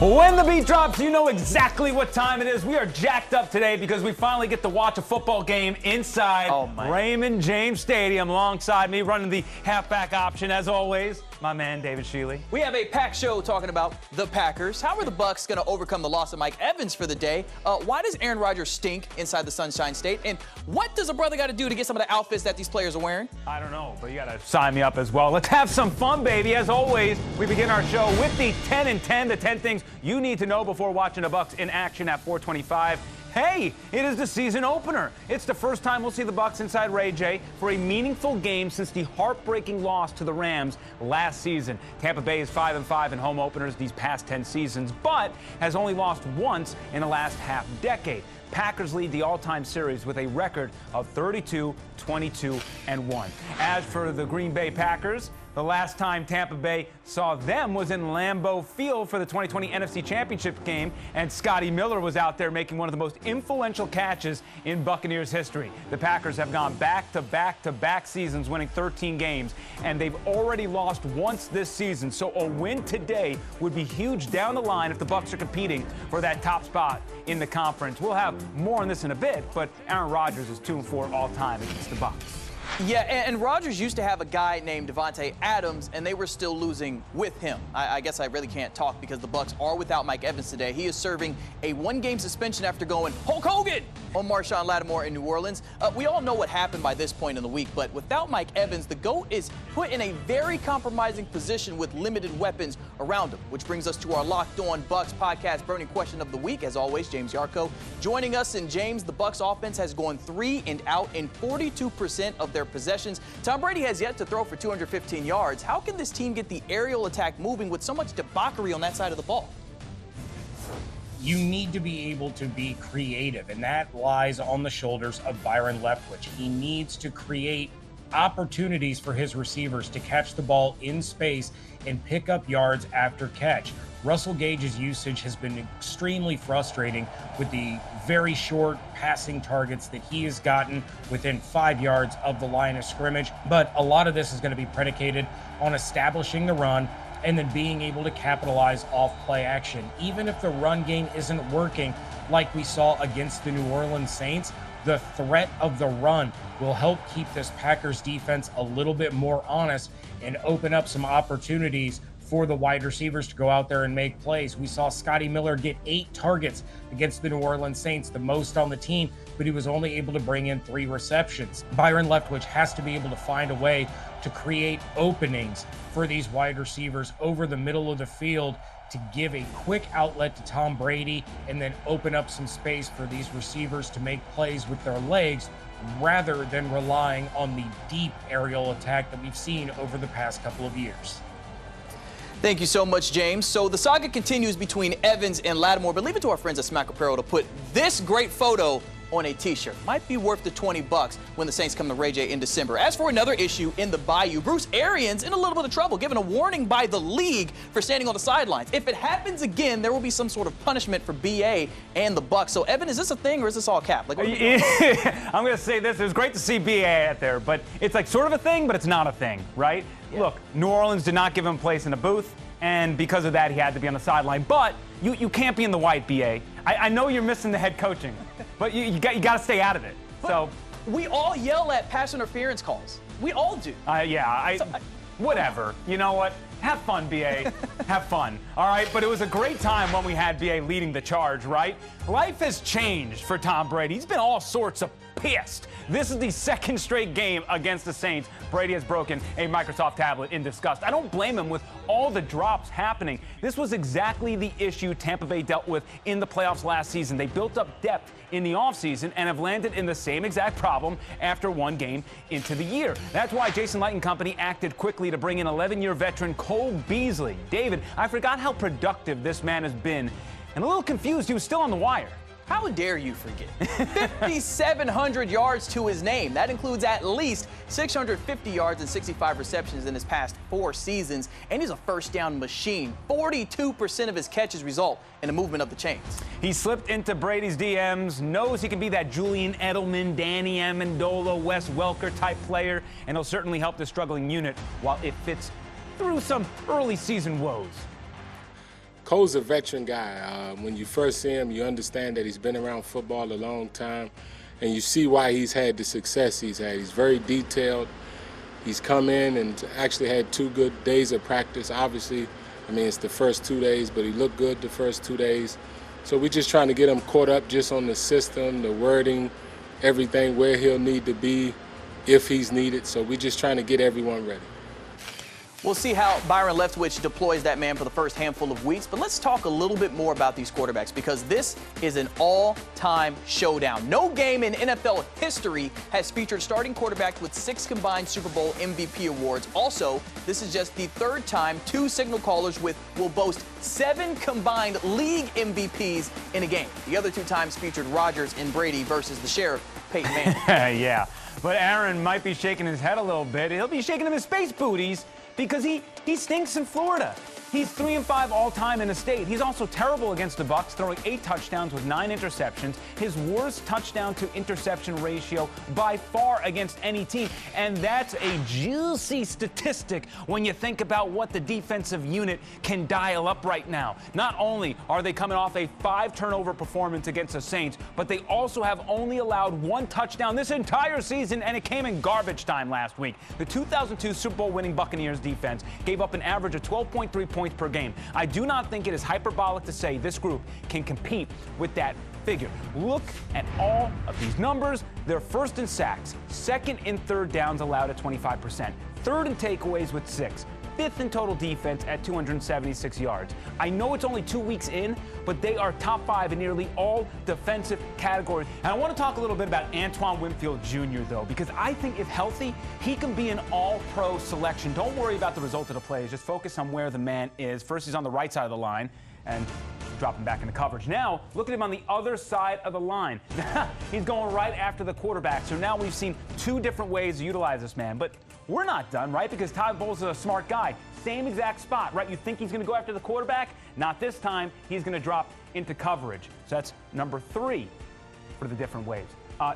When the beat drops, you know exactly what time it is. We are jacked up today because we finally get to watch a football game inside Raymond James Stadium. Alongside me, running the halfback option, as always, my man, David Schiele. We have a packed show talking about the Packers. How are the Bucs going to overcome the loss of Mike Evans for the day? Why does Aaron Rodgers stink inside the Sunshine State? And what does a brother got to do to get some of the outfits that these players are wearing? I don't know, but you got to sign me up as well. Let's have some fun, baby. As always, we begin our show with the 10 and 10, the 10 things you need to know before watching the Bucs in action at 425. Hey, it is the season opener. It's the first time we'll see the Bucs inside Ray J for a meaningful game since the heartbreaking loss to the Rams last season. Tampa Bay is 5-5 in home openers these past 10 seasons, but has only lost once in the last half decade. Packers lead the all-time series with a record of 32, 22, and 1. As for the Green Bay Packers, the last time Tampa Bay saw them was in Lambeau Field for the 2020 NFC Championship game, and Scotty Miller was out there making one of the most influential catches in Buccaneers history. The Packers have gone back-to-back seasons, winning 13 games, and they've already lost once this season. So a win today would be huge down the line if the Bucs are competing for that top spot in the conference. We'll have more on this in a bit, but Aaron Rodgers is 2-4 all-time against the Bucs. Yeah, and Rodgers used to have a guy named Devontae Adams, and they were still losing with him. I guess I really can't talk because the Bucs are without Mike Evans today. He is serving a one-game suspension after going Hulk Hogan on Marshawn Lattimore in New Orleans. We all know what happened by this point in the week, but without Mike Evans, the GOAT is put in a very compromising position with limited weapons around him, which brings us to our Locked On Bucs podcast burning question of the week. As always, James Yarko joining us. And James, the Bucs offense has gone 3 and out in 42% of their possessions. Tom Brady has yet to throw for 215 yards. How can this team get the aerial attack moving with so much debauchery on that side of the ball? You need to be able to be creative, and that lies on the shoulders of Byron Leftwich. He needs to create opportunities for his receivers to catch the ball in space and pick up yards after catch. Russell Gage's usage has been extremely frustrating with the very short passing targets that he has gotten within 5 yards of the line of scrimmage. But a lot of this is going to be predicated on establishing the run and then being able to capitalize off play action. Even if the run game isn't working like we saw against the New Orleans Saints, the threat of the run will help keep this Packers defense a little bit more honest and open up some opportunities for the wide receivers to go out there and make plays. We saw Scotty Miller get 8 targets against the New Orleans Saints, the most on the team, but he was only able to bring in 3 receptions. Byron Leftwich has to be able to find a way to create openings for these wide receivers over the middle of the field to give a quick outlet to Tom Brady and then open up some space for these receivers to make plays with their legs rather than relying on the deep aerial attack that we've seen over the past couple of years. Thank you so much, James. So the saga continues between Evans and Lattimore, but leave it to our friends at Smack Apparel to put this great photo on a t-shirt. Might be worth the $20 when the Saints come to Ray J in December. As for another issue in the Bayou, Bruce Arians in a little bit of trouble, given a warning by the league for standing on the sidelines. If it happens again, there will be some sort of punishment for BA and the Bucs. So, Evan, is this a thing or is this all cap? I'm going to say this. It was great to see BA out there, but it's like sort of a thing, but it's not a thing, right? Yeah. Look, New Orleans did not give him a place in the booth, and because of that, he had to be on the sideline. But you can't be in the white, BA. I know you're missing the head coaching, but you got to stay out of it. But so we all yell at pass interference calls. We all do. Whatever. You know what? Have fun, BA. Have fun. All right, but it was a great time when we had BA leading the charge, right? Life has changed for Tom Brady. He's been all sorts of pissed. This is the second straight game against the Saints. Brady has broken a Microsoft tablet in disgust. I don't blame him with all the drops happening. This was exactly the issue Tampa Bay dealt with in the playoffs last season. They built up depth in the offseason and have landed in the same exact problem after one game into the year. That's why Jason Light and company acted quickly to bring in 11-year veteran Cole Beasley. David, I forgot how productive this man has been, and a little confused he was still on the wire. How dare you forget? 5,700 yards to his name. That includes at least 650 yards and 65 receptions in his past 4 seasons. And he's a first down machine. 42% of his catches result in a movement of the chains. He slipped into Brady's DMs, knows he can be that Julian Edelman, Danny Amendola, Wes Welker type player, and he'll certainly help the struggling unit while it fits through some early season woes. Cole's a veteran guy. When you first see him, you understand that he's been around football a long time, and you see why he's had the success he's had. He's very detailed. He's come in and actually had 2 good days of practice. Obviously, I mean, it's the first 2 days, but he looked good the first 2 days. So we're just trying to get him caught up just on the system, the wording, everything, where he'll need to be if he's needed. So we're just trying to get everyone ready. We'll see how Byron Leftwich deploys that man for the first handful of weeks, but let's talk a little bit more about these quarterbacks because this is an all-time showdown. No game in NFL history has featured starting quarterbacks with 6 combined Super Bowl MVP awards. Also, this is just the 3rd time 2 signal callers will boast 7 combined league MVPs in a game. The other 2 times featured Rodgers and Brady versus the Sheriff, Peyton Manning. Yeah, but Aaron might be shaking his head a little bit. He'll be shaking his space booties because he stinks in Florida. He's 3-5 all-time in the state. He's also terrible against the Bucs, throwing 8 touchdowns with 9 interceptions. His worst touchdown-to-interception ratio by far against any team. And that's a juicy statistic when you think about what the defensive unit can dial up right now. Not only are they coming off a 5-turnover performance against the Saints, but they also have only allowed 1 touchdown this entire season, and it came in garbage time last week. The 2002 Super Bowl winning Buccaneers defense gave up an average of 12.3 points per game. I do not think it is hyperbolic to say this group can compete with that figure. Look at all of these numbers. They're 1st in sacks, 2nd in 3rd downs allowed at 25%, 3rd in takeaways with 6, 5th in total defense at 276 yards. I know it's only 2 weeks in, but they are top 5 in nearly all defensive categories. And I want to talk a little bit about Antoine Winfield Jr., though, because I think if healthy, he can be an all-pro selection. Don't worry about the result of the plays. Just focus on where the man is. First, he's on the right side of the line, and drop him back into coverage. Now, look at him on the other side of the line. He's going right after the quarterback. So now we've seen 2 different ways to utilize this man. But we're not done, right? Because Todd Bowles is a smart guy. Same exact spot, right? You think he's going to go after the quarterback? Not this time. He's going to drop into coverage. So that's number 3 for the different ways.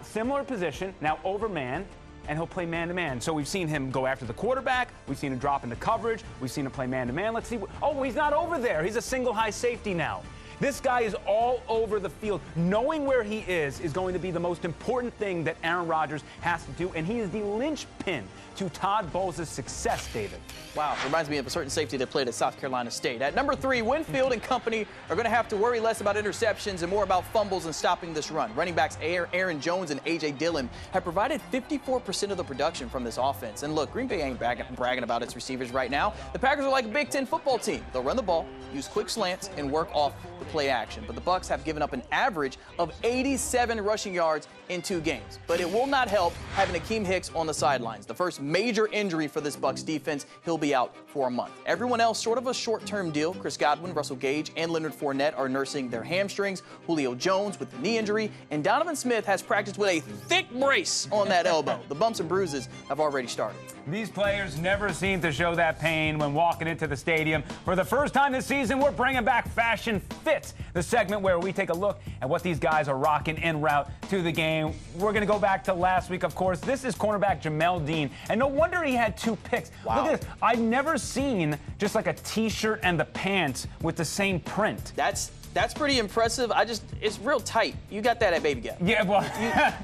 Similar position, now over man, and he'll play man-to-man. So we've seen him go after the quarterback. We've seen him drop into coverage. We've seen him play man-to-man. Let's see. Oh, he's not over there. He's a single high safety now. This guy is all over the field. Knowing where he is going to be the most important thing that Aaron Rodgers has to do, and he is the linchpin to Todd Bowles' success, David. Wow, reminds me of a certain safety that played at South Carolina State. At number 3, Winfield and company are going to have to worry less about interceptions and more about fumbles and stopping this run. Running backs Aaron Jones and A.J. Dillon have provided 54% of the production from this offense. And look, Green Bay ain't bragging about its receivers right now. The Packers are like a Big Ten football team. They'll run the ball, use quick slants, and work off the play action. But the Bucs have given up an average of 87 rushing yards in 2 games. But it will not help having Akeem Hicks on the sidelines. The first major injury for this Bucs defense, he'll be out for a month. Everyone else, sort of a short-term deal. Chris Godwin, Russell Gage, and Leonard Fournette are nursing their hamstrings. Julio Jones with the knee injury. And Donovan Smith has practiced with a thick brace on that elbow. The bumps and bruises have already started. These players never seem to show that pain when walking into the stadium. For the first time this season, we're bringing back Fashion Fits, the segment where we take a look at what these guys are rocking en route to the game. We're going to go back to last week, of course. This is cornerback Jamel Dean, and no wonder he had 2 picks. Wow. Look at this. I've never seen just like a T-shirt and the pants with the same print. That's pretty impressive. It's real tight. You got that at Baby Gap. Yeah, well,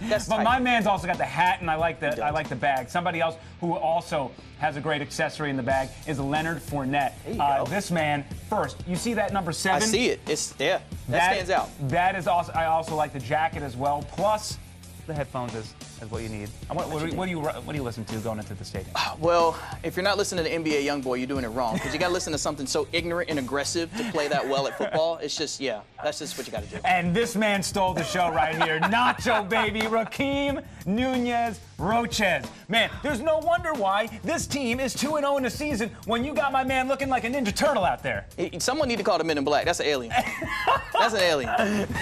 that's but tight. my man's also got the hat, and I like the bag. Somebody else who also has a great accessory in the bag is Leonard Fournette. There you go. This man, first, you see that number 7? I see it. That stands out. That is also. I also like the jacket as well. Plus, the headphones is what you need. What do you listen to going into the stadium? Well, if you're not listening to NBA Youngboy, you're doing it wrong because you got to listen to something so ignorant and aggressive to play that well at football. It's just, yeah, that's just what you got to do. And this man stole the show right here. Nacho, baby. Raheem Nunez Roches. Man, there's no wonder why this team is 2-0 in the season when you got my man looking like a Ninja Turtle out there. Someone need to call the Men in Black. That's an alien. That's an alien.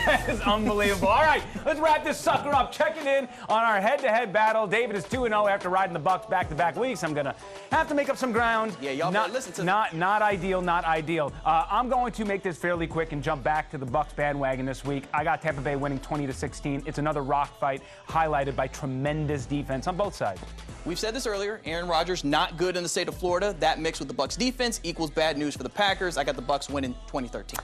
That is unbelievable. All right, let's wrap this sucker up. Checking in on our head-to-head battle. David is 2-0 after riding the Bucs back-to-back weeks. I'm going to have to make up some ground. Yeah, y'all better listen to me. Not ideal. I'm going to make this fairly quick and jump back to the Bucs bandwagon this week. I got Tampa Bay winning 20-16. It's another rock fight highlighted by tremendous defense. defense on both sides. We've said this earlier. Aaron Rodgers not good in the state of Florida. That mixed with the Bucs defense equals bad news for the Packers. I got the Bucs winning 2013.